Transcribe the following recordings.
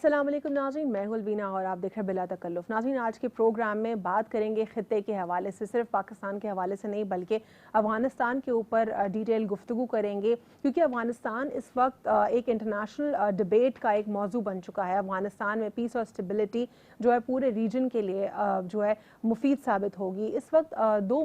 अस्सलाम वालेकुम नाज़रीन, मैं हूं अलवीना और आप देख रहे हैं बिला तकल्लुफ़। नाज़रीन, आज के प्रोग्राम में बात करेंगे ख़ित्ते के हवाले से, सिर्फ पाकिस्तान के हवाले से नहीं बल्कि अफ़गानिस्तान के ऊपर डिटेल गुफ्तगू करेंगे, क्योंकि अफ़गानिस्तान इस वक्त एक इंटरनेशनल डिबेट का एक मौजू बन चुका है। अफ़गानिस्तान में पीस और स्टेबिलिटी जो है पूरे रीजन के लिए जो है मुफीद साबित होगी। इस वक्त दो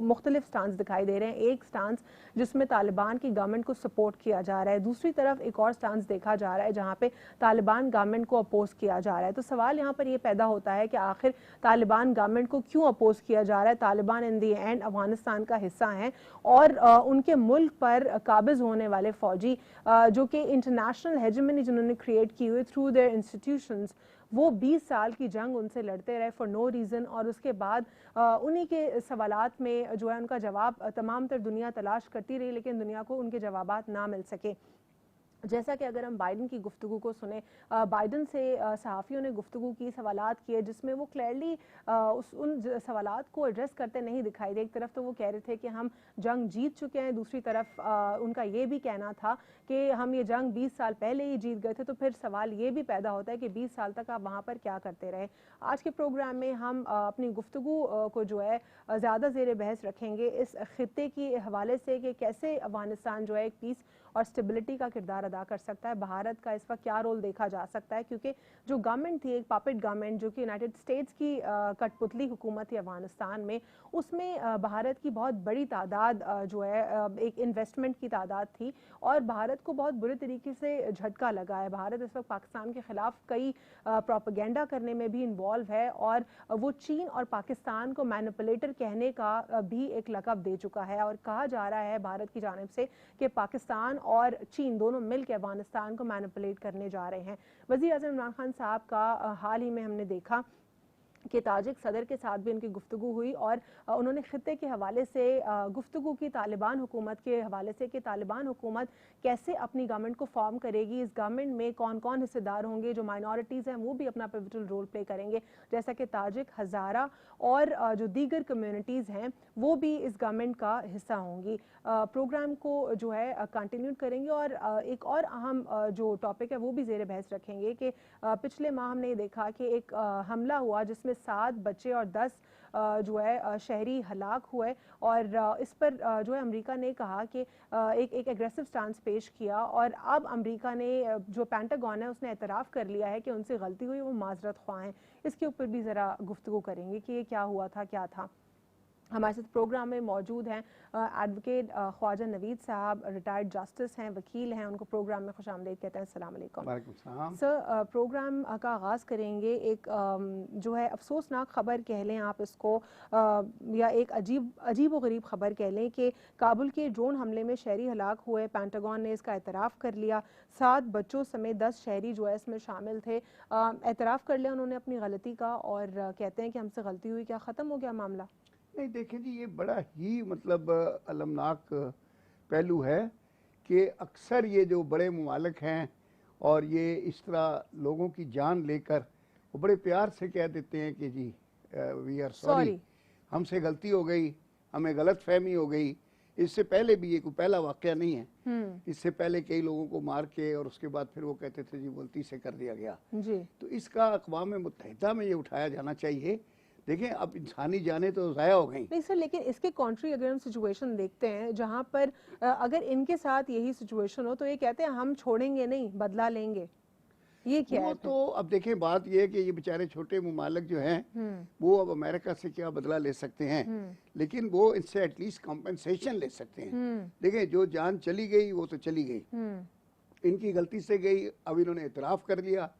मुख्तलिफ स्टांस दिखाई दे रहे हैं। एक स्टांस जिसमें तालिबान की गवर्नमेंट को सपोर्ट किया जा रहा है, दूसरी तरफ एक और स्टांस देखा जा रहा है जहां पे तालिबान गवर्नमेंट को अपोज किया जा रहा है। तो सवाल यहाँ पर ये पैदा होता है कि आखिर तालिबान गवर्नमेंट को क्यों अपोज किया जा रहा है। तालिबान इन दी एंड अफगानिस्तान का हिस्सा हैं और उनके मुल्क पर काबिज होने वाले फौजी जो कि इंटरनेशनल हेजेमनी जिन्होंने क्रिएट की हुई थ्रू देयर इंस्टीट्यूशंस, वो 20 साल की जंग उनसे लड़ते रहे फॉर नो रीज़न, और उसके बाद उन्हीं के सवालात में जो है उनका जवाब तमाम तर दुनिया तलाश करती रही, लेकिन दुनिया को उनके जवाबात ना मिल सके। जैसा कि अगर हम बाइडन की गुफ्तगू को सुने, बाइडन से सहाफ़ियों ने गुफ्तगू की, सवालात किए, जिसमें वो क्लियरली उन सवालात को एड्रेस करते नहीं दिखाई दे। एक तरफ तो वो कह रहे थे कि हम जंग जीत चुके हैं, दूसरी तरफ उनका ये भी कहना था कि हम ये जंग 20 साल पहले ही जीत गए थे। तो फिर सवाल ये भी पैदा होता है कि 20 साल तक आप वहाँ पर क्या करते रहे। आज के प्रोग्राम में हम अपनी गुफ्तगू को जो है ज़्यादा ज़ेर बहस रखेंगे इस खित्ते के हवाले से कि कैसे अफगानिस्तान जो है एक पीस और स्टेबिलिटी का किरदार अदा कर सकता है। भारत का इस वक्त क्या रोल देखा जा सकता है, क्योंकि जो गवर्नमेंट थी, एक पपेट गवर्नमेंट जो कि यूनाइटेड स्टेट्स की कठपुतली हुकूमत थी अफगानिस्तान में, उसमें भारत की बहुत बड़ी तादाद जो है एक इन्वेस्टमेंट की तादाद थी और भारत को बहुत बुरे तरीके से झटका लगा है। भारत इस वक्त पाकिस्तान के खिलाफ कई प्रोपेगेंडा करने में भी इन्वॉल्व है और वो चीन और पाकिस्तान को मैनिपुलेटर कहने का भी एक लक़ब दे चुका है। और कहा जा रहा है भारत की जानिब से कि पाकिस्तान और चीन दोनों मिलकर अफगानिस्तान को मैनिपुलेट करने जा रहे हैं। वज़ीर आज़म इमरान खान साहब का हाल ही में हमने देखा कि ताजिक सदर के साथ भी उनकी गुफ्तगू हुई और उन्होंने खित्ते के हवाले से गुफ्तगू की, तालिबान हुकूमत के हवाले से कि तालिबान हुकूमत कैसे अपनी गवर्नमेंट को फॉर्म करेगी, इस गवर्नमेंट में कौन कौन हिस्सेदार होंगे, जो माइनॉरिटीज़ हैं वो भी अपना पिवटल रोल प्ले करेंगे, जैसा कि ताजिक, हज़ारा और जो दीगर कम्युनिटीज़ हैं वो भी इस गवर्नमेंट का हिस्सा होंगी। प्रोग्राम को जो है कंटिन्यू करेंगे और एक और अहम जो टॉपिक है वो भी ज़ेर बहस रखेंगे कि पिछले माह हमने देखा कि एक हमला हुआ जिसमें 7 बच्चे और 10 जो है शहरी हलाक हुए और इस पर जो है अमेरिका ने कहा कि एक एग्रेसिव स्टांस पेश किया और अब अमेरिका ने जो पेंटागन है उसने एतराफ़ कर लिया है कि उनसे गलती हुई, वो माजरत ख्वाह हैं। इसके ऊपर भी ज़रा गुफ्तगू करेंगे कि ये क्या हुआ था, क्या था। हमारे साथ प्रोग्राम में मौजूद हैं एडवोकेट ख्वाजा नवीद साहब, रिटायर्ड जस्टिस हैं, वकील हैं, उनको प्रोग्राम में खुशामदीद कहते हैं। अस्सलाम वालेकुम सर। प्रोग्राम का आगाज़ करेंगे एक जो है अफसोसनाक ख़बर कह लें आप इसको या एक अजीब व गरीब ख़बर कह लें कि काबुल के ड्रोन हमले में शहरी हलाक हुए। पेंटागन ने इसका एतराफ़ कर लिया। 7 बच्चों समेत 10 शहरी जो है इसमें शामिल थे। एतराफ़ कर लिया उन्होंने अपनी गलती का और कहते हैं कि हमसे गलती हुई। क्या ख़त्म हो गया मामला? नहीं, देखें जी, ये बड़ा ही मतलब अलमनाक पहलू है कि अक्सर ये जो बड़े ममालिक हैं और ये इस तरह लोगों की जान लेकर वो बड़े प्यार से कह देते हैं कि जी वी आर सॉरी, हमसे गलती हो गई, हमें गलत फहमी हो गई। इससे पहले भी ये कोई पहला वाक़या नहीं है। इससे पहले कई लोगों को मार के और उसके बाद फिर वो कहते थे जी गलती से कर दिया गया जी। तो इसका अक़वाम मुत्तहिदा में ये उठाया जाना चाहिए। देखें, अब इंसानी जाने तो ज़ाया हो गई। नहीं सर, लेकिन इसके कॉन्ट्री अगर हम सिचुएशन देखते हैं जहां पर अगर इनके साथ यही सिचुएशन हो तो ये कहते हैं हम छोड़ेंगे नहीं, बदला लेंगे। ये क्या है? तो अब देखें, बात ये है कि ये बेचारे छोटे मुमालिक जो हैं वो अब अमेरिका से क्या बदला ले सकते हैं, लेकिन वो इससे एटलीस्ट कॉम्पेंसेशन ले सकते हैं। देखें, जो जान चली गई वो तो चली गई, इनकी गलती से गई, अब इन्होंने इतराफ़ कर लिया।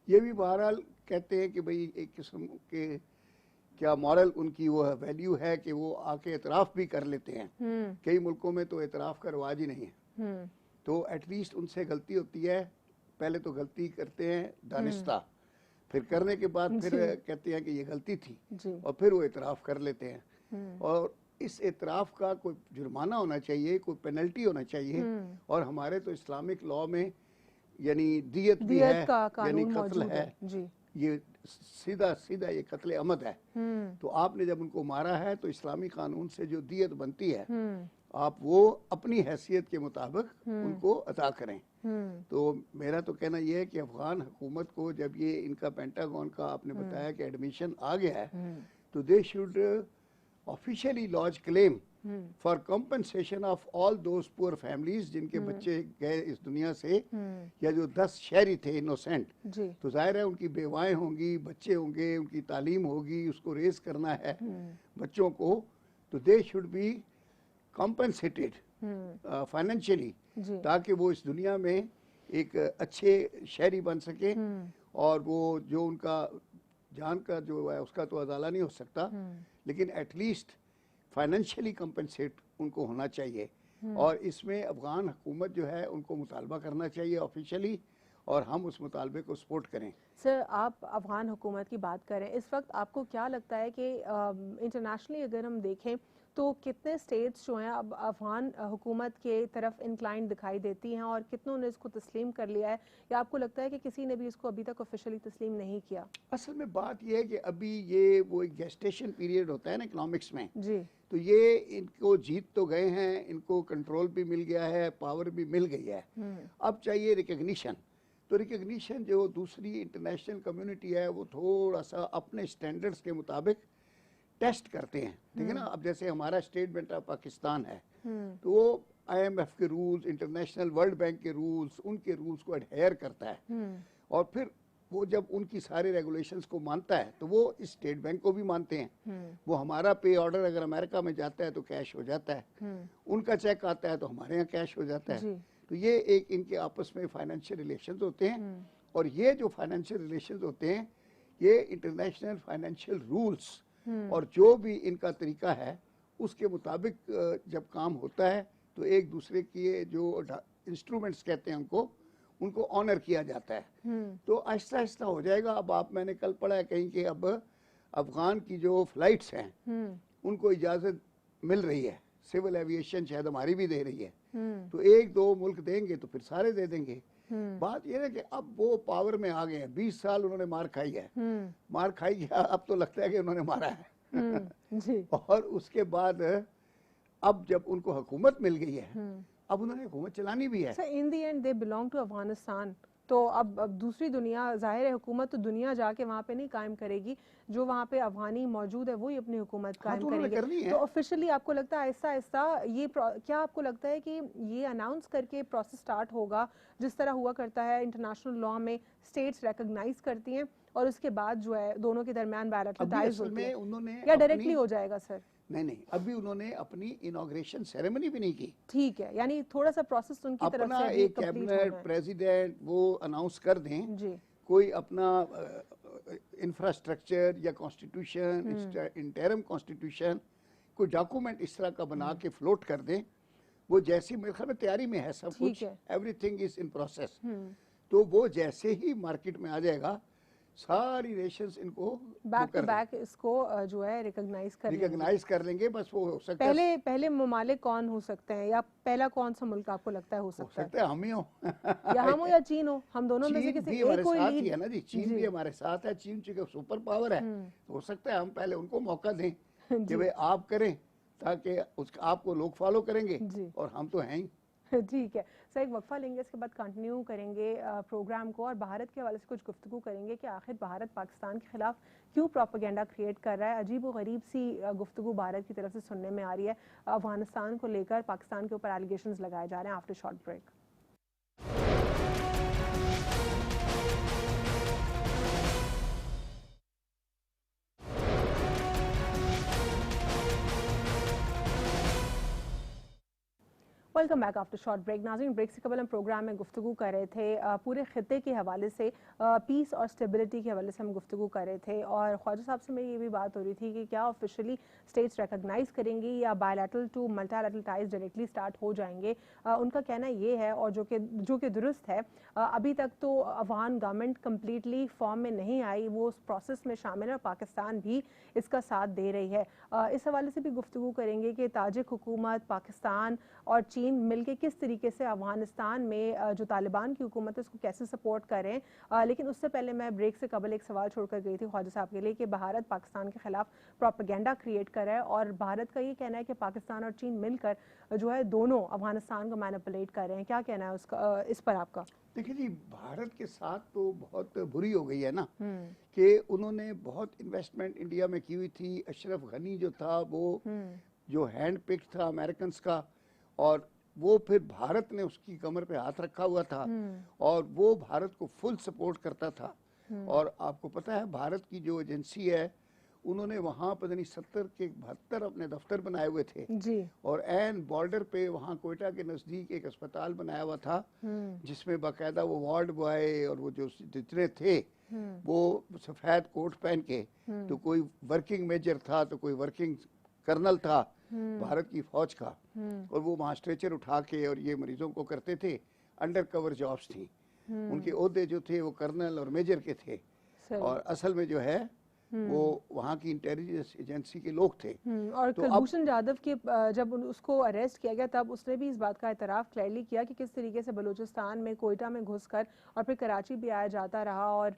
ये भी बहरहाल कहते हैं कि भाई एक किस्म के क्या मॉरल उनकी वो वैल्यू है कि वो आके एतराफ़ भी कर लेते हैं। कई मुल्कों में तो एतराफ़ का रवाज ही नहीं है। तो एटलीस्ट उनसे गलती होती है, पहले तो गलती करते हैं दानिस्ता, फिर करने के बाद फिर कहते हैं कि ये गलती थी और फिर वो एतराफ़ कर लेते हैं। और इस एतराफ़ का कोई जुर्माना होना चाहिए, कोई पेनल्टी होना चाहिए। और हमारे तो इस्लामिक लॉ में यानी दियत भी है, यानी कत्ल है जी। ये सीधा सीधा ये कत्ले अमद है। तो आपने जब उनको मारा है तो इस्लामी कानून से जो दियत बनती है आप वो अपनी हैसियत के मुताबिक उनको अदा करें। तो मेरा तो कहना यह है कि अफगान हुकूमत को जब ये इनका पेंटागन का आपने बताया कि एडमिशन आ गया है, तो they should officially launch claim for compensation of all those poor families जिनके बच्चे गए इस दुनिया से, या जो 10 शहरी थे इनोसेंट, तो जाहिर है उनकी बेवाएं होंगी, बच्चे होंगे, उनकी तालीम होगी, उसको रेज करना है बच्चों को, तो they should be compensated financially, ताकि वो इस दुनिया में एक अच्छे शहरी बन सके, और वो जो उनका जान का जो है उसका तो अदाला नहीं हो सकता, लेकिन एटलीस्ट फाइनेंशियली कंपनसेट उनको होना चाहिए। और इसमें अफगान हुकूमत जो है उनको मुतालबा करना चाहिए ऑफिशियली, और हम उस मुतालबे को सपोर्ट करें। सर, आप अफगान हुकूमत की बात करें, इस वक्त आपको क्या लगता है कि इंटरनेशनली अगर हम देखें तो कितने स्टेट्स जो हैं अब अफगान हुकूमत के तरफ इंक्लाइंड दिखाई देती हैं, और कितनों ने इसको तस्लीम कर लिया है, या आपको लगता है कि किसी ने भी इसको अभी तक ऑफिशियली तस्लीम नहीं किया? असल में बात यह है कि अभी ये वो एक गेस्टेशन पीरियड होता है ना इकोनॉमिक्स में जी, तो ये इनको जीत तो गए हैं, इनको कंट्रोल भी मिल गया है, पावर भी मिल गई है, अब चाहिए रिकग्निशन। तो रिकग्निशन जो दूसरी इंटरनेशनल कम्युनिटी है वो थोड़ा सा अपने स्टैंडर्ड्स के मुताबिक टेस्ट करते हैं, ठीक है ना। अब जैसे हमारा स्टेट बैंक ऑफ पाकिस्तान है, तो वो IMF के रूल्स, इंटरनेशनल वर्ल्ड बैंक के रूल्स, उनके रूल्स को एडहेयर करता है, और फिर वो जब उनकी सारे रेगुलेशंस को मानता है तो वो इस स्टेट बैंक को भी मानते हैं। वो हमारा पे ऑर्डर अगर अमेरिका में जाता है तो कैश हो जाता है, उनका चेक आता है तो हमारे यहाँ कैश हो जाता है। तो ये एक इनके आपस में फाइनेंशियल रिलेशंस होते हैं, और ये जो फाइनेंशियल रिलेशंस होते हैं ये इंटरनेशनल फाइनेंशियल रूल्स और जो भी इनका तरीका है उसके मुताबिक जब काम होता है तो एक दूसरे के जो इंस्ट्रूमेंट्स कहते हैं उनको ऑनर किया जाता है। तो आहिस्ता आहिस्ता हो जाएगा। अब मैंने कल पढ़ा है कहीं कि अब अफगान की जो फ्लाइट्स हैं उनको इजाज़त मिल रही है, सिविल एविएशन शायद हमारी भी दे रही है, तो 1-2 मुल्क देंगे तो फिर सारे दे देंगे। बात यह है कि अब वो पावर में आ गए हैं, 20 साल उन्होंने मार खाई है, मार खाई गया, अब तो लगता है कि उन्होंने मारा है जी। और उसके बाद अब जब उनको हुकूमत मिल गई है अब उन्होंने हुकूमत चलानी भी है। Sir, in the end they belong to Afghanistan, तो अब दूसरी दुनिया, जाहिर है हुकूमत तो दुनिया जाके वहाँ पे नहीं कायम करेगी, जो वहाँ पे अफगानी मौजूद है वही अपनी हुकूमत कायम करेंगे। तो ऑफिशियली आपको लगता है आहिस्ता आहिस्ता ये क्या आपको लगता है कि ये अनाउंस करके प्रोसेस स्टार्ट होगा जिस तरह हुआ करता है इंटरनेशनल लॉ में, स्टेट्स रिकॉग्नाइज करती हैं और उसके बाद जो है दोनों के दरमियान बायलैटरल टाइज होती है, या डायरेक्टली हो जाएगा? सर नहीं, अभी उन्होंने अपनी इनॉग्रेशन सेरेमनी भी नहीं की। ठीक है, यानी थोड़ा सा प्रोसेस उनकी तरफ से एक कैबिनेट प्रेसिडेंट वो अनाउंस कर दें जी, कोई अपना इंफ्रास्ट्रक्चर या कॉन्स्टिट्यूशन, इंटरम कॉन्स्टिट्यूशन, कोई डॉक्यूमेंट इस तरह का बना के फ्लोट कर दें, वो जैसी मेरे ख्याल में तैयारी में है सब कुछ, एवरीथिंग इज इन प्रोसेस। तो वो जैसे ही मार्केट में आ जाएगा सारी नेशंस इनको बैक टू बैक इसको जो है रिकॉग्नाइज कर लेंगे। बस वो हो सकता है पहले ममालिक कौन हो सकते हैं, या पहला कौन सा मुल्क आपको लगता है हो सकता है? हम ही हो या हम हो या चीन हो, हम दोनों में से किसी एक को लीड है ना जी। चीन भी हमारे साथ है, चीन चूंकि सुपर पावर है तो हो सकता है हम पहले उनको मौका दें कि भाई आप करें, ताकि आपको लोग फॉलो करेंगे, और हम तो हैं ही। ठीक है सर, एक वक्फा लेंगे, इसके बाद कंटिन्यू करेंगे प्रोग्राम को, और भारत के हवाले से कुछ गुफ्तगू करेंगे कि आखिर भारत पाकिस्तान के खिलाफ क्यों प्रोपेगेंडा क्रिएट कर रहा है। अजीब व गरीब सी गुफ्तगू भारत की तरफ से सुनने में आ रही है, अफगानिस्तान को लेकर पाकिस्तान के ऊपर एलिगेशंस लगाए जा रहे हैं। After short break. Welcome back after short break. नाज़रीन, ब्रेक से कबल हम प्रोग्राम में गुफ्तगू कर रहे थे पूरे खित्ते के हवाले से, पीस और स्टेबिलिटी के हवाले से हम गुफ्तगू कर रहे थे, और ख्वाजा साहब से मेरी ये भी बात हो रही थी कि क्या ऑफिशियली स्टेट्स रिकॉग्नाइज करेंगी या bilateral to multilateral ties directly start हो जाएंगे। उनका कहना ये है, और जो कि दुरुस्त है, अभी तक तो अफगान गवर्नमेंट कम्प्लीटली फॉर्म में नहीं आई, वो उस प्रोसेस में शामिल है और पाकिस्तान भी इसका साथ दे रही है। इस हवाले से भी गुफ्तगू करेंगे कि ताजिक हुकूमत, पाकिस्तान और चीन चीन मिलके किस तरीके से अफगानिस्तान में जो तालिबान की हुकूमत है उसको कैसे सपोर्ट करें। लेकिन उससे पहले मैं ब्रेक से कबल एक सवाल छोड़कर गई थी ख्वाजा साहब के लिए कि भारत पाकिस्तान के खिलाफ प्रोपेगेंडा क्रिएट कर रहा है और भारत का ये कहना है कि पाकिस्तान और चीन मिलकर जो है दोनों अफगानिस्तान को मैनिपुलेट कर रहे हैं। क्या कहना है उसका, इस पर आपका? देखिए जी, भारत के साथ तो बहुत बुरी हो गई है ना कि उन्होंने बहुत इन्वेस्टमेंट इंडिया में की हुई थी। अशरफ गनी जो था वो जो हैंड पिक था अमेरिकन का, और वो फिर भारत ने उसकी कमर पे हाथ रखा हुआ था और वो भारत को फुल सपोर्ट करता था। और आपको पता है भारत की जो एजेंसी है उन्होंने वहाँ पता नहीं 70 के 72 अपने दफ्तर बनाए हुए थे जी। और एन बॉर्डर पे वहाँ कोयटा के नज़दीक एक अस्पताल बनाया हुआ था जिसमें बाकायदा वो वार्ड बॉय और वो जो जितने थे वो सफ़ेद कोट पहन के, तो कोई वर्किंग मेजर था तो कोई वर्किंग कर्नल था भारत की फौज का, और वो वहाँ स्ट्रेचर उठा के और ये मरीजों को करते थे। अंडर कवर जॉब्स थी, उनके ओहदे जो थे वो कर्नल और मेजर के थे और असल में जो है वो वहाँ की इंटेलिजेंस एजेंसी के लोग थे। और तो कुलभूषण जाधव के जब उसको अरेस्ट किया गया तब उसने भी इस बात का एतराफ़ क्लियरली किया कि किस तरीके से बलूचिस्तान में कोयटा में घुसकर और फिर कराची भी आया जाता रहा और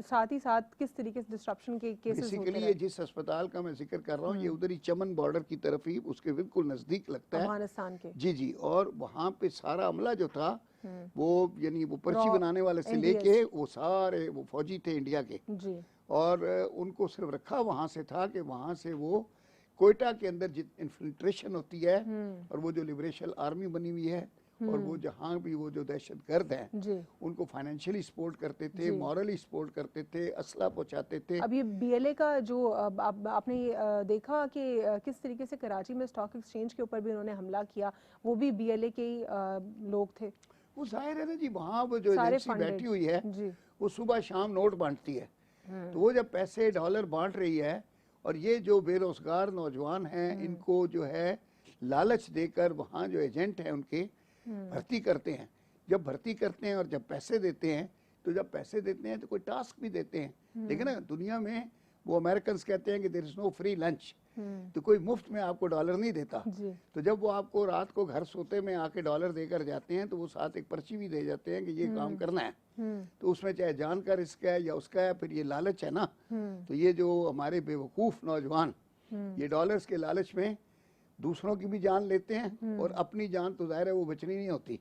साथ ही साथ किस तरीके से डिस्ट्रप्शन के केसेस होते रहे। ये जिस अस्पताल का मैं जिक्र कर रहा हूँ ये उधर ही चमन बॉर्डर की तरफ ही उसके बिल्कुल नजदीक लगता है अफगानिस्तान के। जी जी, और वहाँ पे सारा अमला जो था वो यानी वो पर्ची बनाने वाले से लेके वो सारे वो फौजी थे इंडिया के जी, और उनको सिर्फ रखा वहाँ से था कि वहाँ से वो कोयटा के अंदर इन्फिल्ट्रेशन होती है और वो जो लिबरेशन आर्मी बनी हुई है और वो जहाँ भी वो जो दहशतगर्द हैं उनको फाइनेंशियली सपोर्ट करते थे, मॉरली सपोर्ट करते थे, असला पहुँचाते थे। अब ये बीएलए का जो आपने देखा कि किस तरीके से कराची में स्टॉक एक्सचेंज के ऊपर भी उन्होंने हमला किया, वो भी बीएलए के ही लोग थे। वो जाहिर है ना जी, वहाँ वो जो एजेंसी बैठी हुई है वो सुबह शाम नोट बांटती है, तो वो जब पैसे डॉलर बांट रही है और ये जो बेरोजगार नौजवान हैं इनको जो है लालच देकर वहाँ जो एजेंट हैं उनके भर्ती करते हैं। जब भर्ती करते हैं और जब पैसे देते हैं तो जब पैसे देते हैं तो कोई टास्क भी देते हैं। लेकिन ना दुनिया में वो अमेरिकन कहते हैं कि there is no free lunch, तो कोई मुफ्त में आपको डॉलर नहीं देता। तो जब वो आपको रात को घर सोते में आके डॉलर देकर जाते हैं तो वो साथ एक पर्ची भी दे जाते हैं कि ये काम करना है, तो उसमें चाहे जान का रिस्क है या उसका है, फिर ये लालच है ना। तो ये जो हमारे बेवकूफ़ नौजवान ये डॉलर्स के लालच में दूसरों की भी जान लेते हैं और अपनी जान तो जाहिर है वो बचनी नहीं होती।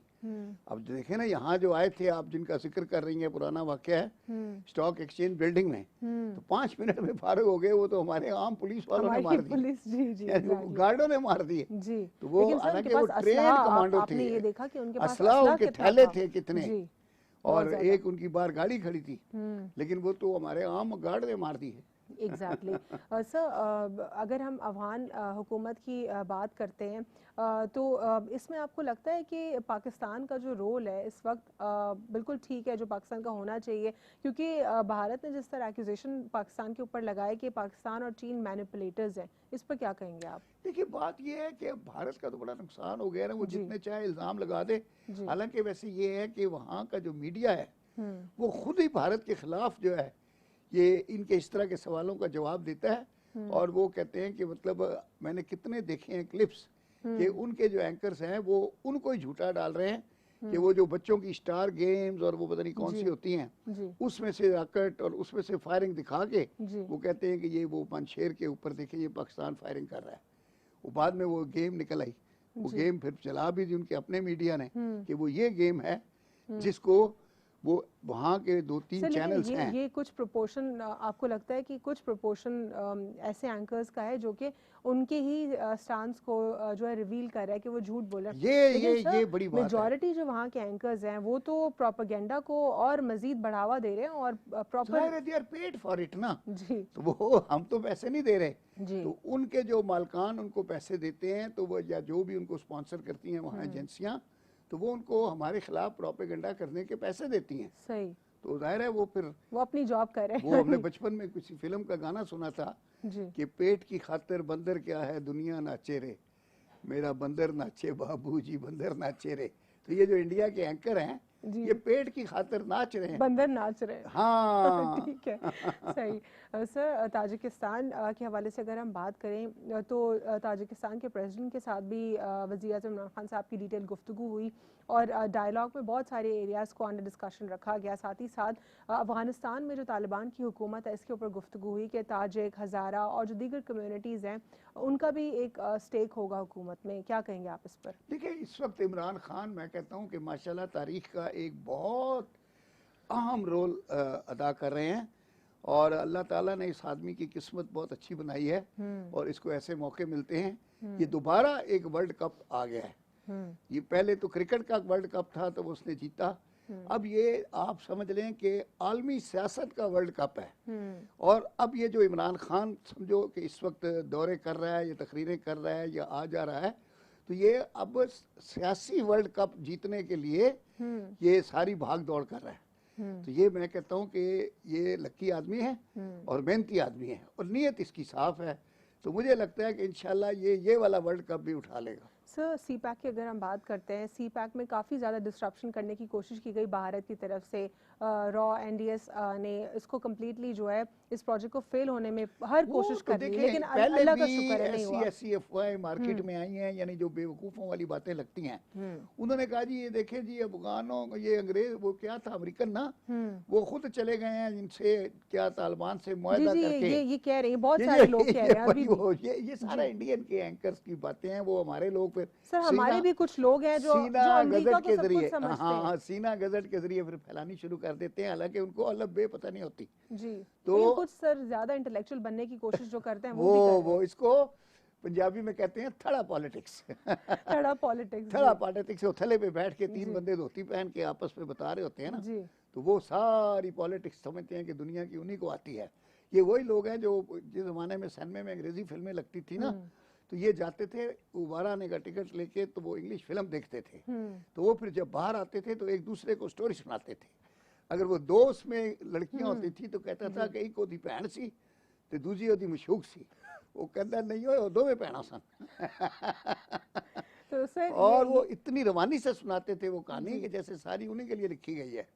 अब देखें ना, यहाँ जो आए थे आप जिनका जिक्र कर रही हैं, पुराना वाकया है स्टॉक एक्सचेंज बिल्डिंग में, तो 5 मिनट में फारग हो गए। वो तो हमारे आम पुलिस वालों ने मार दिए, गार्डों ने मार दिए। तो वो हालांकि वो ट्रेन कमांडो थे, ये देखा कि उनके पास असला उनके थैले थे कितने, और एक उनकी बाहर गाड़ी खड़ी थी, लेकिन वो तो हमारे आम गार्ड ने मार दी है। एग्जैक्टली सर, अगर हम अफगान हुकूमत की बात करते हैं तो इसमें आपको लगता है कि पाकिस्तान का जो रोल है इस वक्त बिल्कुल ठीक है जो पाकिस्तान का होना चाहिए, क्योंकि भारत ने जिस तरह एक्यूजेशन पाकिस्तान के ऊपर लगाया कि पाकिस्तान और चीन मैनिपुलेटर्स हैं, इस पर क्या कहेंगे आप? देखिए बात ये है कि भारत का तो बड़ा नुकसान हो गया ना, वो जितने चाहे इल्ज़ाम लगा दे। हालांकि वैसे ये है कि वहाँ का जो मीडिया है वो खुद ही भारत के खिलाफ जो है ये इनके इस तरह के सवालों का जवाब देता है, और वो कहते हैं कि मतलब मैंने कितने देखे हैं क्लिप्स कि उनके जो एंकर्स हैं वो उनको ही झूठा डाल रहे हैं कि वो जो बच्चों की स्टार गेम्स और वो पता नहीं कौन सी होती हैं उसमें से रॉकेट और उसमें से फायरिंग दिखा के वो कहते हैं कि ये वो पंजशेर के ऊपर देखे ये पाकिस्तान फायरिंग कर रहा है। वो बाद में वो गेम निकल आई, वो गेम फिर चला भी उनके अपने मीडिया ने कि वो ये गेम है जिसको वो वहाँ के 2-3 चैनल्स हैं। ये कुछ प्रोपोर्शन आपको लगता है कि कुछ प्रोपोर्शन ऐसे एंकर्स का है जो कि उनके ही स्टांस को जो है रिवील कर रहा है कि वो झूठ बोल रहे हैं? ये बड़ी बात है। मेजॉरिटी जो वहाँ के एंकर्स हैं वो तो प्रोपेगेंडा को और मजीद बढ़ावा दे रहे हैं और proper they are paid for it ना जी, तो वो हम तो पैसे नहीं दे रहे जी। तो उनके जो मालकान उनको पैसे देते हैं तो वो या जो भी उनको स्पॉन्सर करती हैं वहाँ एजेंसियाँ, तो वो उनको हमारे खिलाफ प्रोपेगेंडा करने के पैसे देती हैं। सही, तो जाहिर है वो फिर वो अपनी जॉब कर रहे हैं। वो हमने बचपन में किसी फिल्म का गाना सुना था कि पेट की खातिर बंदर क्या है दुनिया नाचे रे, मेरा बंदर नाचे बाबूजी बंदर नाचे रे। तो ये जो इंडिया के एंकर हैं जी। ये पेट की खातिर नाच रहे हैं, बंदर नाच रहे हैं। हाँ। ठीक है, सही। सर, ताजिकिस्तान के हवाले से अगर हम बात करें तो ताजिकिस्तान के प्रेसिडेंट के साथ भी वज़ीर आज़म इमरान खान साहब की डिटेल गुफ्तगू हुई और डायलॉग में बहुत सारे एरियाज़ को अंडर डिस्कशन रखा गया। साथ ही साथ अफ़गानिस्तान में जो तालिबान की हुकूमत है इसके ऊपर गुफ्तगू हुई कि ताजिक, हज़ारा और जो दीगर कम्युनिटीज़ हैं उनका भी एक स्टेक होगा हुकूमत में। क्या कहेंगे आप इस पर? देखिए, इस वक्त इमरान खान, मैं कहता हूँ कि माशाल्लाह तारीख का एक बहुत अहम रोल अदा कर रहे हैं और अल्लाह ताला ने इस आदमी की किस्मत बहुत अच्छी बनाई है और इसको ऐसे मौके मिलते हैं। ये दोबारा एक वर्ल्ड कप आ गया है। ये पहले तो क्रिकेट का वर्ल्ड कप था तो उसने जीता, अब ये आप समझ लें कि आलमी सियासत का वर्ल्ड कप है। और अब ये जो इमरान खान समझो कि इस वक्त दौरे कर रहा है या तकरीरें कर रहा है या आ जा रहा है, तो ये अब सियासी वर्ल्ड कप जीतने के लिए ये सारी भाग दौड़ कर रहा है। तो ये मैं कहता हूँ कि ये लकी आदमी है और मेहनती आदमी है और नीयत इसकी साफ है, तो मुझे लगता है कि इंशाल्लाह ये वाला वर्ल्ड कप भी उठा लेगा। सर, सी पैक की अगर हम बात करते हैं, सी पैक में काफ़ी ज़्यादा डिस्ट्रप्शन करने की कोशिश की गई भारत की तरफ से। रॉ एनडीएस ने इसको कम्प्लीटली जो है इस प्रोजेक्ट को फेल होने में हर कोशिश तो कर ली, लेकिन पहले अल्लाह का भी शुक्र है नहीं हुआ। ऐसी अफवाहें मार्केट में आई हैं, यानी जो बेवकूफ़ों वाली बातें लगती हैं। उन्होंने कहा जी ये देखें जी अफगानों को, ये अंग्रेज वो क्या था अमेरिकन ना, वो खुद चले गए हैं इनसे क्या तालिबान से मुआहदा करके। ये कह रहे हैं, बहुत सारे लोग कह रहे हैं अभी भी। ये सारा इंडियन के एंकर्स की बातें हैं, वो हमारे लोग फिर सर हमारे भी कुछ लोग हैं जो अमेरिका को सब कुछ समझते हैं। हाँ, सीना गजट के जरिए फिर फैलानी शुरू कर देते हैं, हालांकि उनको अलग बे पता नहीं होती जी। तो कुछ सर ज्यादा इंटेलेक्चुअल बनने की कोशिश जो करते हैं वो भी कर रहे हैं। वो इसको पंजाबी में कहते हैं थड़ा पॉलिटिक्स। थड़ा पॉलिटिक्स, थड़ा पॉलिटिक्स। वो थले पे बैठ के तीन बंदे धोती पहन के आपस में बता रहे होते हैं ना जी। तो वो सारी पॉलिटिक्स समझते हैं कि दुनिया की उन्हीं को आती है। ये वही लोग हैं जो जिस जमाने में सिनेमा में अंग्रेजी फिल्में लगती थी ना, तो ये जाते थे बाहर आने का टिकट लेके, तो वो इंग्लिश फिल्म देखते थे, तो वो फिर जब बाहर आते थे तो एक दूसरे को स्टोरी सुनाते थे। अगर वो दोस्त में लड़कियां होती थी तो कहता था कि एक ओदी भैन सी ते दूजी ओदी मशूक सी, वो कहता नहीं हो दो में भैना सन। तो सर और वो इतनी रवानी से सुनाते थे वो कहानी कि जैसे सारी उन्हीं के लिए लिखी गई है।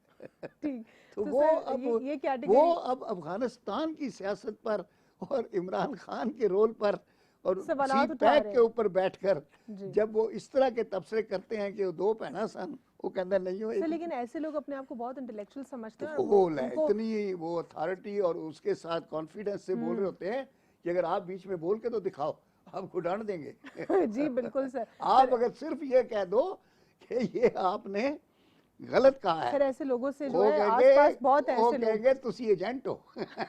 तो वो अब अफगानिस्तान की सियासत पर और इमरान खान के रोल पर और सी पैक के ऊपर बैठकर जब वो इस तरह के तबसरे करते हैं कि वो दो पहना सन, वो कहता नहीं हो। लेकिन ऐसे लोग अपने आप को बहुत इंटेलेक्चुअल समझते हैं, इतनी वो अथॉरिटी और उसके साथ कॉन्फिडेंस से बोल रहे होते हैं कि अगर आप बीच में बोल के तो दिखाओ, आपको डांट देंगे। जी बिल्कुल सर। आप अगर सिर्फ ये कह दो कि ये आपने गलत कहा है, सर ऐसे लोगों से जो है आसपास बहुत ऐसे लोग कहेंगे तुसी एजेंट हो।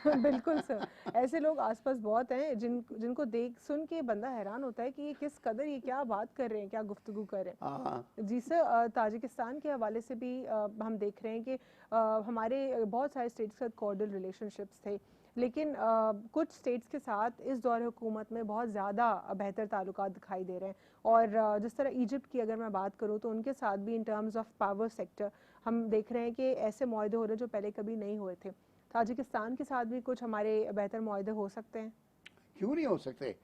बिल्कुल सर, ऐसे लोग आसपास बहुत हैं जिनको देख सुन के बंदा हैरान होता है कि ये किस कदर ये क्या बात कर रहे हैं, क्या गुफ्तगू कर रहे हैं। जी सर, ताजिकिस्तान के हवाले से भी हम देख रहे हैं कि हमारे बहुत सारे स्टेट्स के साथ कॉर्डियल रिलेशनशिप्स थे, लेकिन कुछ स्टेट्स के साथ इस दौर हुकूमत में बहुत ज़्यादा बेहतर ताल्लुकात दिखाई दे रहे हैं। और जिस तरह इजिप्ट की अगर मैं बात करूँ तो उनके साथ भी in terms of power sector हम देख रहे हैं कि ऐसे मुआहदे हो रहे हैं जो पहले कभी नहीं हुए थे। ताजिकिस्तान के साथ भी कुछ हमारे बेहतर मुआहदे हो सकते हैं। क्यों नहीं हो सकते?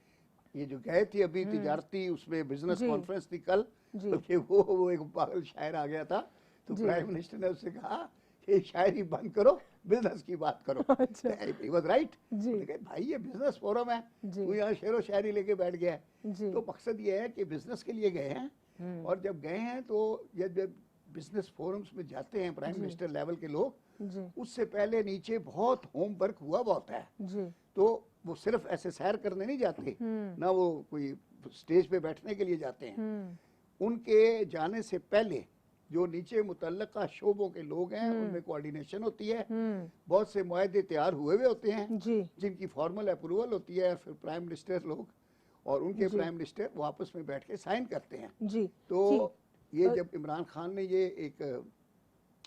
ये जो गए थे अभी तिजारती उसमें बिजनेस कॉन्फ्रेंस थी कल, तो वो एक पागल शायर आ गया था, तो प्राइम मिनिस्टर ने उससे कहा कि शायरी बंद करो, बिजनेस की बात करो। He was right। भाई ये बिजनेस फोरम है, तू यहाँ शेरो शायरी लेके बैठ गया है। तो मकसद ये है कि बिजनेस के लिए गए हैं, और जब गए हैं तो जब बिजनेस फोरम्स में जाते हैं प्राइम मिनिस्टर लेवल के लोग, उससे पहले नीचे बहुत होमवर्क हुआ बहुत है। तो वो सिर्फ ऐसे सैर करने नहीं जाते ना, वो कोई स्टेज पे बैठने के लिए जाते हैं। उनके जाने से पहले जो नीचे मुतल्लका शोबों के लोग हैं उनमें कोऑर्डिनेशन होती है, बहुत से मुआहदे तैयार हुए हुए होते हैं जिनकी फॉर्मल अप्रूवल होती है, फिर प्राइम मिनिस्टर लोग और उनके प्राइम मिनिस्टर वो आपस में बैठ के साइन करते हैं। तो ये जब इमरान खान ने ये एक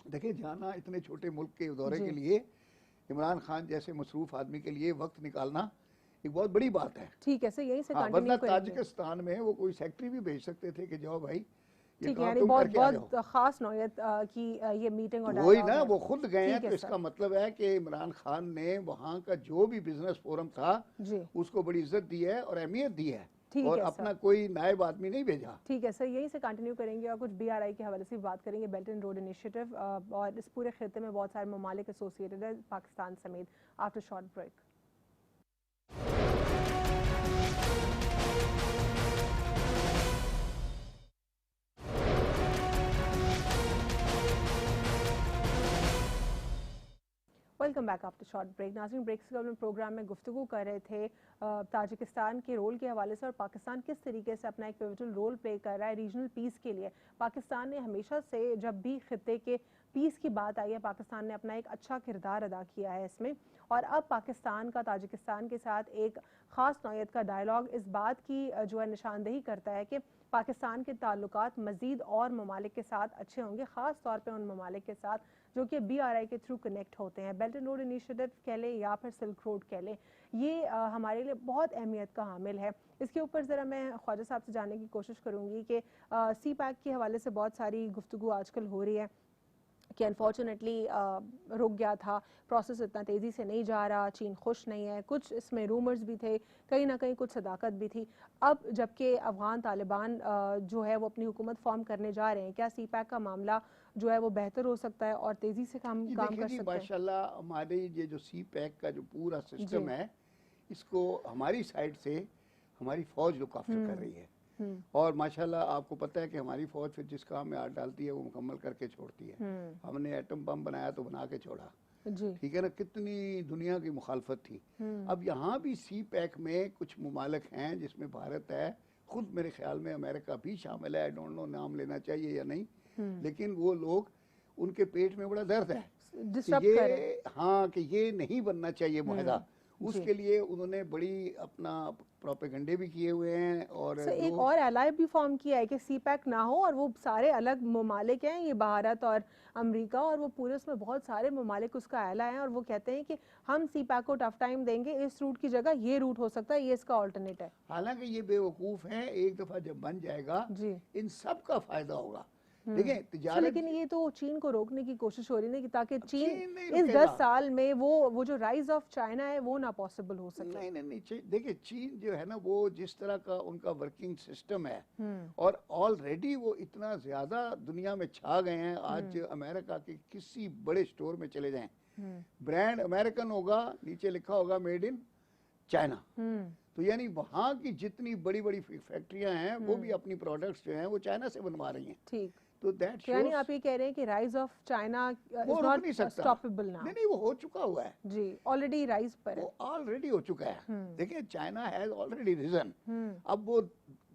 देखिए जाना इतने छोटे मुल्क के दौरे के लिए, इमरान खान जैसे मसरूफ आदमी के लिए वक्त निकालना एक बहुत बड़ी बात है। ठीक है सर, यही से वरना ताजिकिस्तान में वो कोई सेक्रेटरी भी भेज सकते थे कि जाओ भाई, ठीक है, यानी बहुत खास नौयत की ये मीटिंग और वही ना, वो खुद गए हैं, तो इसका मतलब है कि इमरान खान ने वहाँ का जो भी बिजनेस फोरम था उसको बड़ी इज्जत दी है और अहमियत दी है। ठीक और है अपना सर। कोई नायब आदमी नहीं भेजा। ठीक है सर, यहीं से कंटिन्यू करेंगे और कुछ BRI के हवाले से भी बात करेंगे, बेल्ट एंड रोड इनिशिएटिव, और इस पूरे खिते में बहुत सारे ममालिक एसोसिएटेड है पाकिस्तान समेत, after short break. Welcome back after short break. नाज़रीन, ब्रेक से कबल प्रोग्राम में गुफ्तगू कर रहे थे ताजिकिस्तान के रोल के हवाले से, और पाकिस्तान किस तरीके से अपना एक पिवटल रोल प्ले कर रहा है रीजनल पीस के लिए। पाकिस्तान ने हमेशा से जब भी खिते के पीस की बात आई है, पाकिस्तान ने अपना एक अच्छा किरदार अदा किया है इसमें, और अब पाकिस्तान का ताजिकिस्तान के साथ एक ख़ास नौयत का डायलॉग इस बात की जो है निशानदेही करता है कि पाकिस्तान के ताल्लुकात मज़ीद और ममालिक के साथ अच्छे होंगे, ख़ास तौर पे उन ममालिक के साथ जो कि BRI के थ्रू कनेक्ट होते हैं। बेल्ट एंड रोड इनिशिएटिव कह लें या फिर सिल्क रोड कह लें, ये हमारे लिए बहुत अहमियत का हामिल है। इसके ऊपर ज़रा मैं ख्वाजा साहब से जानने की कोशिश करूँगी कि CPEC के हवाले से बहुत सारी गुफ्तगू आजकल हो रही है कि अनफॉर्चुनेटली रुक गया था, प्रोसेस इतना तेज़ी से नहीं जा रहा, चीन खुश नहीं है, कुछ इसमें रूमर्स भी थे, कहीं ना कहीं कुछ सदाकत भी थी। अब जबकि अफगान तालिबान जो है वो अपनी हुकूमत फॉर्म करने जा रहे हैं, क्या CPEC का मामला जो है वो बेहतर हो सकता है और तेज़ी से काम कर सकते हैं? माशाल्लाह हमारे ये जो CPEC का जो पूरा सिस्टम है, इसको हमारी साइड से हमारी फौज लुक आफ्टर कर रही है। और माशाल्लाह आपको पता है कि हमारी फौज फिर जिस काम में हाथ डालती है वो मुकम्मल करके छोड़ती है। हमने एटम बम बनाया तो बना के छोड़ा, ठीक है ना, कितनी दुनिया की मुखालफत थी। अब यहाँ भी CPEC में कुछ मुमालिक हैं जिसमें भारत है, खुद मेरे ख्याल में अमेरिका भी शामिल है, आई डोंट नो नाम लेना चाहिए या नहीं, लेकिन वो लोग, उनके पेट में बड़ा दर्द है कि ये, हाँ, कि ये नहीं बनना चाहिए मुआहदा। उसके लिए उन्होंने बड़ी अपना प्रोपेगेंडे भी किए हुए हैं, और एक और एलाई भी फॉर्म किया है कि CPEC ना हो और वो सारे अलग ममालिक हैं, ये भारत और अमेरिका, और वो पूरे उसमें बहुत सारे ममालिक उसका एला हैं, और वो कहते हैं कि हम CPEC को टफ टाइम देंगे, इस रूट की जगह ये रूट हो सकता है, ये इसका ऑल्टरनेट है। हालांकि ये बेवकूफ़ है, एक दफ़ा जब बन जाएगा इन सब का फ़ायदा होगा। देखिए तिजारत, लेकिन ये तो चीन को रोकने की कोशिश हो रही है कि ताकि चीन इस 10 साल में वो जो राइज ऑफ चाइना है वो ना पॉसिबल हो सके। नहीं, देखिए चीन जो है ना, वो जिस तरह का उनका वर्किंग सिस्टम है, और ऑलरेडी वो इतना ज्यादा दुनिया में छा गए हैं। आज अमेरिका के किसी बड़े स्टोर में चले जाएं, ब्रांड अमेरिकन होगा, नीचे लिखा होगा मेड इन चाइना। तो यानी वहाँ की जितनी बड़ी बड़ी फैक्ट्रियां हैं वो भी अपनी प्रोडक्ट्स जो हैं वो चाइना से बनवा रही हैं। ठीक, तो दैट यानी आप ये कह रहे हैं कि राइज ऑफ चाइना वो रुक नहीं सकता, स्टॉपेबल नाउ। नहीं, वो हो चुका हुआ है जी, ऑलरेडी राइज पर है, वो ऑलरेडी हो चुका है। देखिए चाइना हैज ऑलरेडी रिजन, अब वो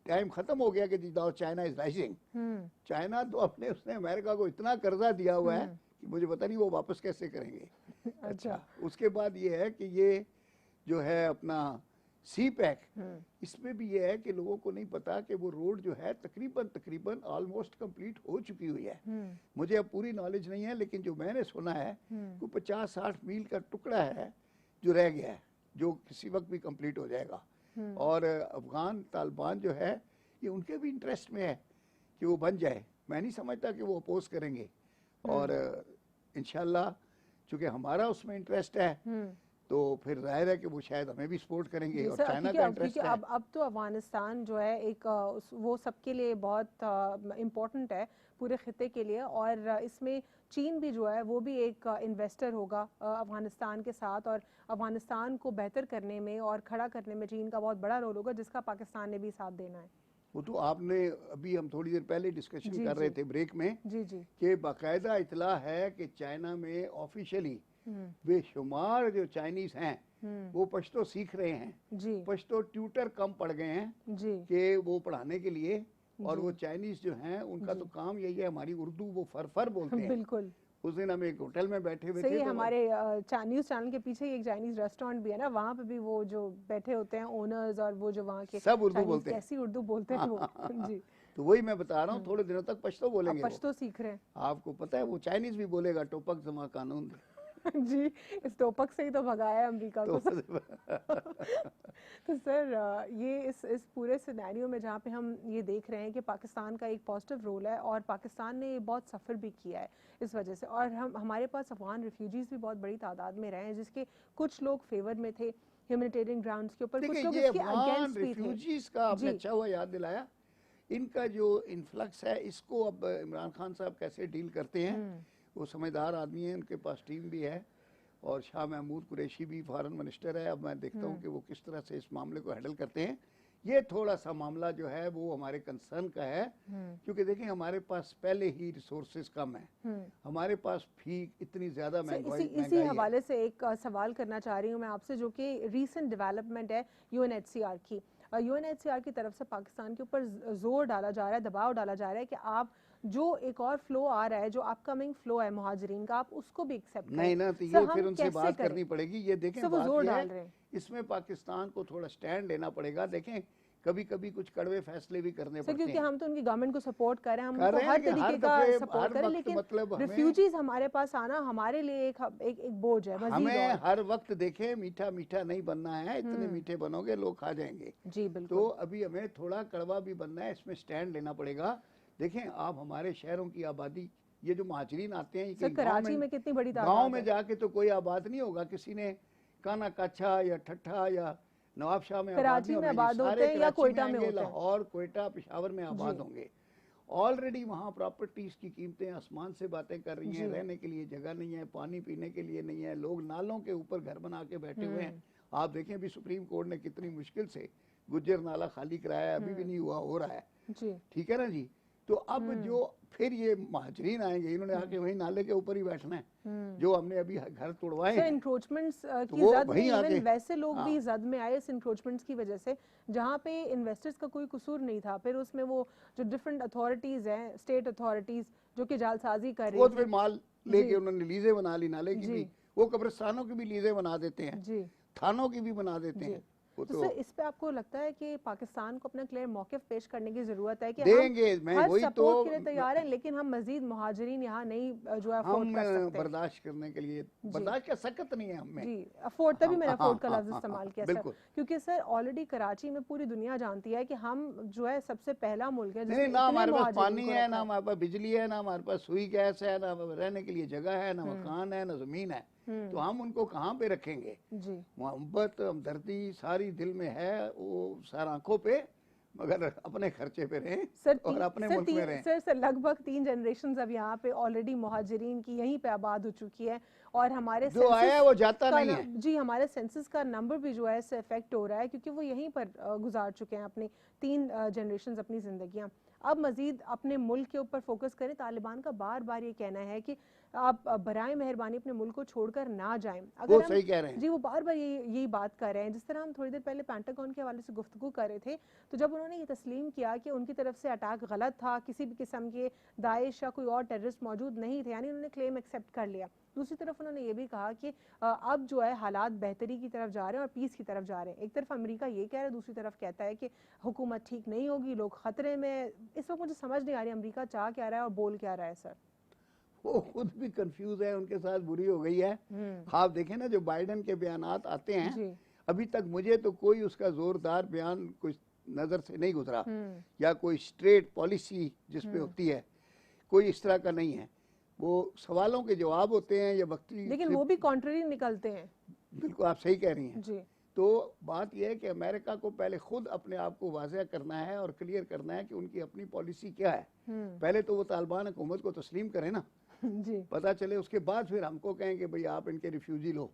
टाइम खत्म हो गया कि चाइना इज राइजिंग। चाइना तो अपने, उसने अमेरिका को इतना कर्जा दिया हुआ है कि मुझे पता नहीं वो वापस कैसे करेंगे। अच्छा, उसके बाद ये है कि ये जो है अपना CPEC, इसमें भी ये है कि लोगों को नहीं पता कि वो रोड जो है तकरीबन ऑलमोस्ट कंप्लीट हो चुकी हुई है। मुझे अब पूरी नॉलेज नहीं है, लेकिन जो मैंने सुना है वो 50-60 मील का टुकड़ा है जो रह गया है, जो किसी वक्त भी कंप्लीट हो जाएगा। और अफगान तालिबान जो है ये उनके भी इंटरेस्ट में है कि वो बन जाए। मैं नहीं समझता कि वो अपोज करेंगे, और इंशाल्लाह चूंकि हमारा उसमें इंटरेस्ट है तो फिर जाहिर है कि वो शायद हमें भी सपोर्ट करेंगे, और चाइना का इंटरेस्ट है। अब तो अफगानिस्तान जो है एक वो सबके लिए बहुत इम्पोर्टेंट है पूरे खिते के लिए, और इसमें चीन भी जो है वो भी एक इन्वेस्टर होगा अफगानिस्तान के साथ, और अफगानिस्तान को बेहतर करने में और खड़ा करने में चीन का बहुत बड़ा रोल होगा, जिसका पाकिस्तान ने भी साथ देना है। वो तो आपने अभी, हम थोड़ी देर पहले डिस्कशन कर रहे थे ब्रेक में, जी कि बाकायदा इतला है कि चाइना में ऑफिशियली बेशुमार जो चाइनीज हैं वो पश्तो सीख रहे हैं। पश्तो ट्यूटर कम पड़ गए हैं कि वो पढ़ाने के लिए, और वो चाइनीज जो हैं उनका तो काम यही है, हमारी उर्दू वो फर बोलते हैं। बिल्कुल। उस दिन हम एक होटल में बैठे हुए थे, हमारे न्यूज़ चैनल के पीछे एक चाइनीज रेस्टोरेंट भी है ना, वहाँ पे भी वो जो बैठे होते हैं ओनर्स, और वो जो वहाँ के सब उर्दू बोलते हैं। कैसी उर्दू बोलते हैं वो। जी, तो वही मैं बता रहा हूँ, थोड़े दिनों तक पश्तो बोलेंगे, पश्तो सीख रहे हैं। आपको पता है वो चाइनीज भी बोलेगा, टोपक जमा कानून। जी, इस टोपक से ही तो भगाया अमेरिका को। तो सर ये इस पूरे सिनेरियो में जहाँ पे हम ये देख रहे हैं कि पाकिस्तान का एक पॉजिटिव रोल है, और पाकिस्तान ने बहुत सफ़र भी किया है इस वजह से, और हमारे पास अफगान रिफ्यूजीज़ भी बहुत बड़ी तादाद में रहे हैं, जिसके कुछ लोग फेवर में थे, ह्यूमैनिटेरियन ग्राउंड्स के ऊपर, कुछ देखिए लोग ये इसके अगेंस्ट भी थे। रिफ्यूजीज का आपने जी। अच्छा हुआ याद दिलाया। इनका जो इन्फ्लक्स है इसको अब इमरान खान साहब कैसे डील करते हैं, वो समझदार आदमी है, उनके पास टीम भी है, और शाह महमूद कुरैशी भी फॉरेन मिनिस्टर है। अब मैं देखता हूँ कि वो किस तरह से इस मामले को हैंडल करते हैं। ये थोड़ा सा मामला जो है वो हमारे कंसर्न का है, क्योंकि देखिए हमारे पास पहले ही रिसोर्सेज कम है, हमारे पास फी इतनी ज्यादा इसी हवाले से एक सवाल करना चाह रही हूँ मैं आपसे, जो कि रीसेंट डेवलपमेंट है यूएनएचसीआर की। यूएनएचसीआर की तरफ से पाकिस्तान के ऊपर जोर डाला जा रहा है, दबाव डाला जा रहा है कि आप जो एक और फ्लो आ रहा है, जो अपकमिंग फ्लो है मुहाजिरीन का, आप उसको भी एक्सेप्ट नहीं ना, तो ये फिर उनसे बात करनी पड़ेगी। ये देखें बात जोर ये डाल रहे हैं, इसमें पाकिस्तान को थोड़ा स्टैंड लेना पड़ेगा। देखें कभी कभी कुछ कड़वे फैसले भी करने पड़ते हैं, क्योंकि हम तो उनकी गवर्नमेंट को सपोर्ट कर रहे हैं, हम कर उनको रहे हैं, हर लेकिन तरीके का दफे सपोर्ट करें, लेकिन मतलब रिफ्यूजीज हमारे पास आना हमारे लिए एक बोझ है। हमें हर वक्त देखें मीठा मीठा नहीं बनना है, इतने मीठे बनोगे लोग खा जाएंगे। जी बिल्कुल। तो अभी हमें थोड़ा कड़वा भी बनना है, इसमें स्टैंड लेना पड़ेगा। देखें आप हमारे शहरों की आबादी, ये जो महाजरीन आते हैं, सर कराची में कितनी बड़ी तादाद गाँव में जाके तो कोई आबाद नहीं होगा, किसी ने काना काछा या ठट्ठा या नवाबशाह में कराची में आबाद होते हैं या कोयटा में होते हैं, लाहौर कोयटा पेशावर में आबाद होंगे। ऑलरेडी वहाँ प्रॉपर्टीज की कीमतें आसमान से बातें कर रही हैं, रहने के लिए जगह नहीं है, पानी पीने के लिए नहीं है, लोग नालों के ऊपर घर बना के बैठे हुए हैं। आप देखें अभी सुप्रीम कोर्ट ने कितनी मुश्किल से गुज्जर नाला खाली कराया, अभी भी नहीं हुआ, हो रहा है। ठीक है ना जी। तो अब जो फिर ये महाजरीन आएंगे, इन्होंने आके वही नाले के ऊपर ही बैठना है, जो हमने अभी घर तोड़वाए हैं। इंक्रोचमेंट्स की जद में इवन वैसे लोग भी जद में आए इस इंक्रोचमेंट्स की वजह से, जहाँ पे इन्वेस्टर्स का कोई कसूर नहीं था। फिर उसमें वो जो डिफरेंट अथॉरिटीज हैं, स्टेट अथॉरिटीज, जो कि जालसाजी कर रही है, वो फिर माल लेके उन्होंने लीजें बना ली नाले की भी, वो कब्रिस्तानों की भी लीजें बना देते हैं, थानों की भी बना देते हैं। तो सर इस पे आपको लगता है कि पाकिस्तान को अपना क्लियर मौक़िफ़ पेश करने की जरूरत है कि देंगे, हम मैं हर वही सपोर्ट के लिए तैयार हैं, लेकिन हम मजीद मुहाजिरीन यहाँ नहीं जो है अफोर्ड कर सकते, बर्दाश्त करने के लिए बर्दाश्त का सख्त नहीं है हमें जी अफोर्ड, तभी मैंने अफोर्ड का लफ्ज़ इस्तेमाल किया सर, क्योंकि सर ऑलरेडी कराची में पूरी दुनिया जानती है कि हम जो है सबसे पहला मुल्क है जिसमें ना हमारे पास पानी है, ना हमारे पास बिजली है, ना हमारे पास सुई गैस है, ना रहने के लिए जगह है, ना मकान है, ना जमीन है। तो हम उनको कहाँ पे रखेंगे? मोहब्बत हमदर्दी सारी दिल में है, वो सार आंखों पे, मगर अपने खर्चे पे रहें और अपने मुल्क में रहें। सर लगभग 3 जनरेशन अब यहाँ पे ऑलरेडी मुहाजिरीन की यहीं पे आबाद हो चुकी है, और हमारे जो आया वो जाता नहीं है जी, हमारे सेंसस का नंबर भी जो है इससे इफेक्ट हो रहा है, क्योंकि वो यहीं पर गुजार चुके हैं अपनी 3 जनरेशन अपनी जिंदगियाँ। अब मजीद अपने मुल्क के ऊपर फोकस करें। तालिबान का बार बार ये कहना है कि आप बराए मेहरबानी अपने मुल्क को छोड़कर ना जाएं। अगर वो सही कह रहे हैं जी, वो बार बार यही बात कर रहे हैं। जिस तरह हम थोड़ी देर पहले पेंटागन के हवाले से गुफ्तगू कर रहे थे, तो जब उन्होंने ये तस्लीम किया कि उनकी तरफ से अटैक गलत था, किसी भी किस्म के दाइश या कोई और टेररिस्ट मौजूद नहीं थे, यानी उन्होंने क्लेम एक्सेप्ट कर लिया। दूसरी तरफ उन्होंने ये भी कहा कि अब जो है हालात बेहतरी की तरफ जा रहे हैं और पीस की तरफ जा रहे हैं। एक तरफ अमेरिका ये कह रहा है, दूसरी तरफ कहता है कि हुकूमत ठीक नहीं होगी, लोग खतरे में। इस वक्त मुझे समझ नहीं आ रही अमेरिका चाह क्या रहा है और बोल क्या रहा है सर। वो खुद भी कंफ्यूज है, उनके साथ बुरी हो गई है। आप देखें ना जो बाइडेन के बयानात आते हैं, अभी तक मुझे तो कोई उसका जोरदार बयान कुछ नजर से नहीं गुजरा, या कोई स्ट्रेट पॉलिसी जिसपे होती है, कोई इस तरह का नहीं है। वो सवालों के जवाब होते हैं या वक्ती, लेकिन वो भी कॉन्ट्ररी निकलते हैं। बिल्कुल आप सही कह रही हैं जी। तो बात यह है कि अमेरिका को पहले खुद अपने आप को वाज़ेह करना है और क्लियर करना है कि उनकी अपनी पॉलिसी क्या है। पहले तो वो तालिबान हुकूमत को तस्लीम करें ना, जी, पता चले, उसके बाद फिर हमको कहें कि भाई आप इनके रिफ्यूजी लो।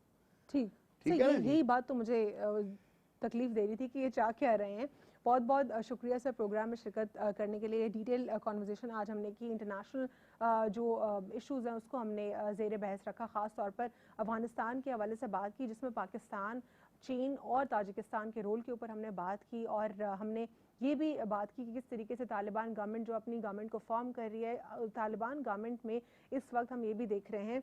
ठीक है ना। यही बात तो मुझे तकलीफ दे रही थी कि ये चाह क्या रहे हैं। बहुत बहुत शुक्रिया सर प्रोग्राम में शिरकत करने के लिए। डिटेल कॉन्वर्जेशन आज हमने की, इंटरनेशनल जो इश्यूज़ हैं उसको हमने ज़ेर बहस रखा, ख़ास तौर पर अफ़गानिस्तान के हवाले से बात की, जिसमें पाकिस्तान, चीन और ताजिकिस्तान के रोल के ऊपर हमने बात की, और हमने ये भी बात की कि किस तरीके से तालिबान गवर्नमेंट जो अपनी गवर्नमेंट को फॉर्म कर रही है, तालिबान गवर्नमेंट में इस वक्त हम ये भी देख रहे हैं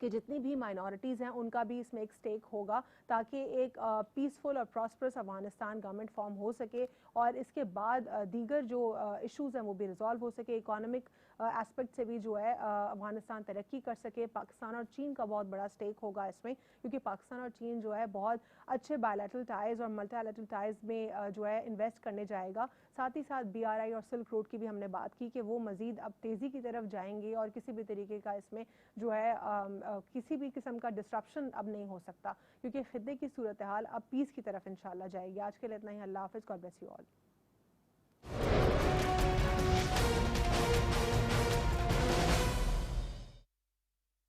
कि जितनी भी माइनॉरिटीज़ हैं उनका भी इसमें एक स्टेक होगा, ताकि एक पीसफुल और प्रॉस्परस अफगानिस्तान गवर्नमेंट फॉर्म हो सके, और इसके बाद दीगर जो इश्यूज़ हैं वो भी रिजॉल्व हो सके। इकोनॉमिक एस्पेक्ट से भी जो है अफगानिस्तान तरक्की कर सके। पाकिस्तान और चीन का बहुत बड़ा स्टेक होगा इसमें, क्योंकि पाकिस्तान और चीन जो है बहुत अच्छे बायलैटरल टाइज़ और मल्टीलैटरल टाइज़ में जो है इन्वेस्ट करने जाएगा। साथ ही साथ BRI और सिल्क रोड की भी हमने बात की कि वो मज़ीद अब तेज़ी की तरफ जाएंगे, और किसी भी तरीके का इसमें जो है किसी भी किस्म का डिस्ट्रप्शन अब नहीं हो सकता, क्योंकि खित्ते की सूरत हाल अब पीस की तरफ इंशाल्लाह जाएगी। आज के लिए इतना ही। अल्लाह हाफिज़। God bless you all.